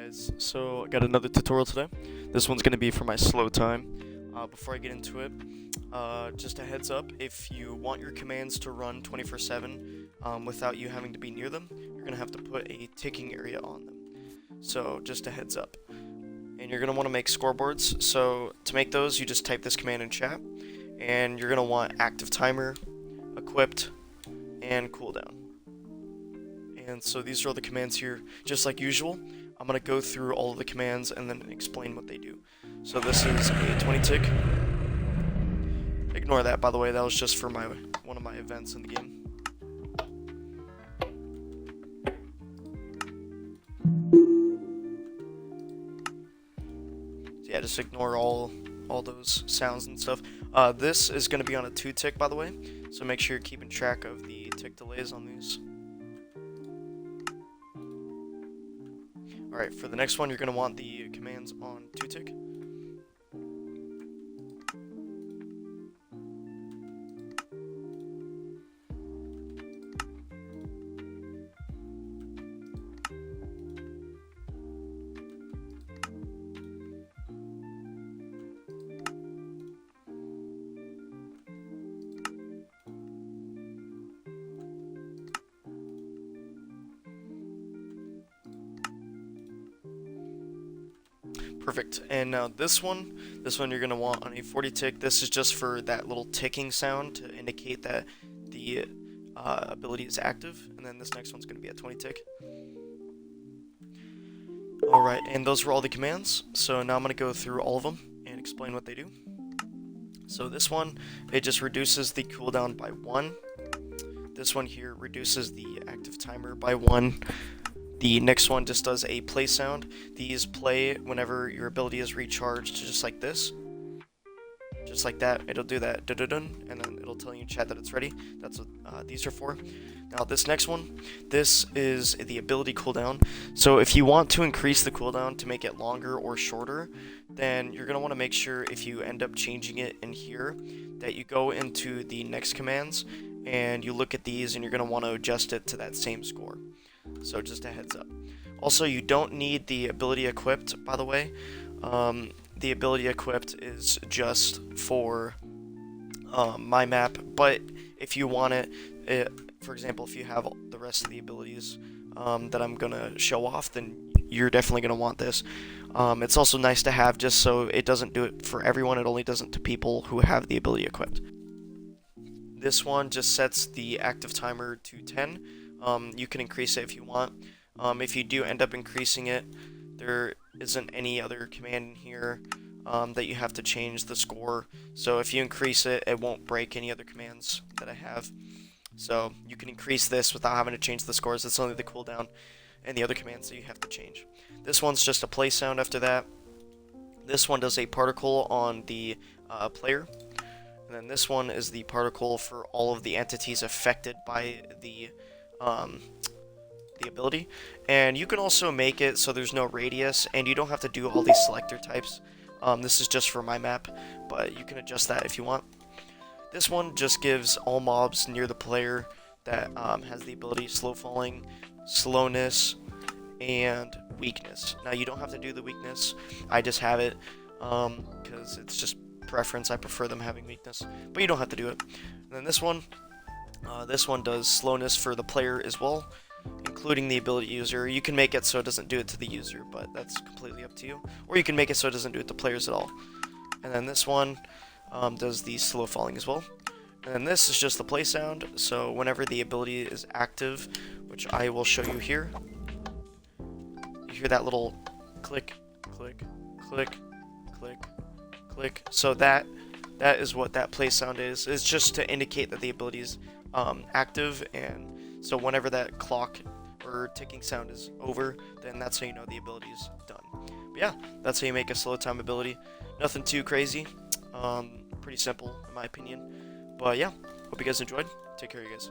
guys, so I got another tutorial today. This one's going to be for my slow time. Before I get into it, just a heads up, if you want your commands to run 24/7 without you having to be near them, you're going to have to put a ticking area on them. So just a heads up. And you're going to want to make scoreboards. So to make those, you just type this command in chat, and you're going to want active timer, equipped, and cooldown. And so these are all the commands here, just like usual. I'm going to go through all of the commands and then explain what they do. So this is a 20 tick. Ignore that, by the way, that was just for one of my events in the game. So yeah, just ignore all those sounds and stuff. This is going to be on a 2 tick, by the way, so make sure you're keeping track of the tick delays on these. Alright, for the next one, you're going to want the commands on 2 tick. Perfect. And now this one you're going to want on a 40 tick. This is just for that little ticking sound to indicate that the ability is active. And then this next one's going to be at 20 tick. Alright, and those were all the commands. So now I'm going to go through all of them and explain what they do. So this one, it just reduces the cooldown by 1. This one here reduces the active timer by 1. The next one just does a play sound. These play whenever your ability is recharged, just like this. Just like that, it'll do that, dun-dun-dun, and then it'll tell you in chat that it's ready. That's what these are for. Now this next one, this is the ability cooldown. So if you want to increase the cooldown to make it longer or shorter, then you're going to want to make sure if you end up changing it in here, that you go into the next commands, and you look at these, and you're going to want to adjust it to that same score. So just a heads up. Also, you don't need the ability equipped, by the way. The ability equipped is just for my map, but if you want it, for example, if you have the rest of the abilities that I'm going to show off, then you're definitely going to want this. It's also nice to have just so it doesn't do it for everyone, it only does it to people who have the ability equipped. This one just sets the active timer to 10. You can increase it if you want. If you do end up increasing it, there isn't any other command in here that you have to change the score. So if you increase it, it won't break any other commands that I have. So you can increase this without having to change the scores. It's only the cooldown and the other commands that you have to change. This one's just a play sound after that. This one does a particle on the player. And then this one is the particle for all of the entities affected by the ability. And you can also make it so there's no radius, and you don't have to do all these selector types. This is just for my map, but you can adjust that if you want. This one just gives all mobs near the player that has the ability slow falling, slowness, and weakness. Now you don't have to do the weakness, I just have it because it's just preference. I prefer them having weakness, but you don't have to do it. And then this one does slowness for the player as well, including the ability user. You can make it so it doesn't do it to the user, but that's completely up to you. Or you can make it so it doesn't do it to players at all. And then this one does the slow falling as well. And then this is just the play sound, so whenever the ability is active, which I will show you here, you hear that little click, click, click, click, click. So that is what that play sound is. It's just to indicate that the ability is active, and so whenever that clock or ticking sound is over, then that's how you know the ability is done. But yeah, that's how you make a slow time ability. Nothing too crazy. Pretty simple in my opinion. But yeah, hope you guys enjoyed. Take care, you guys.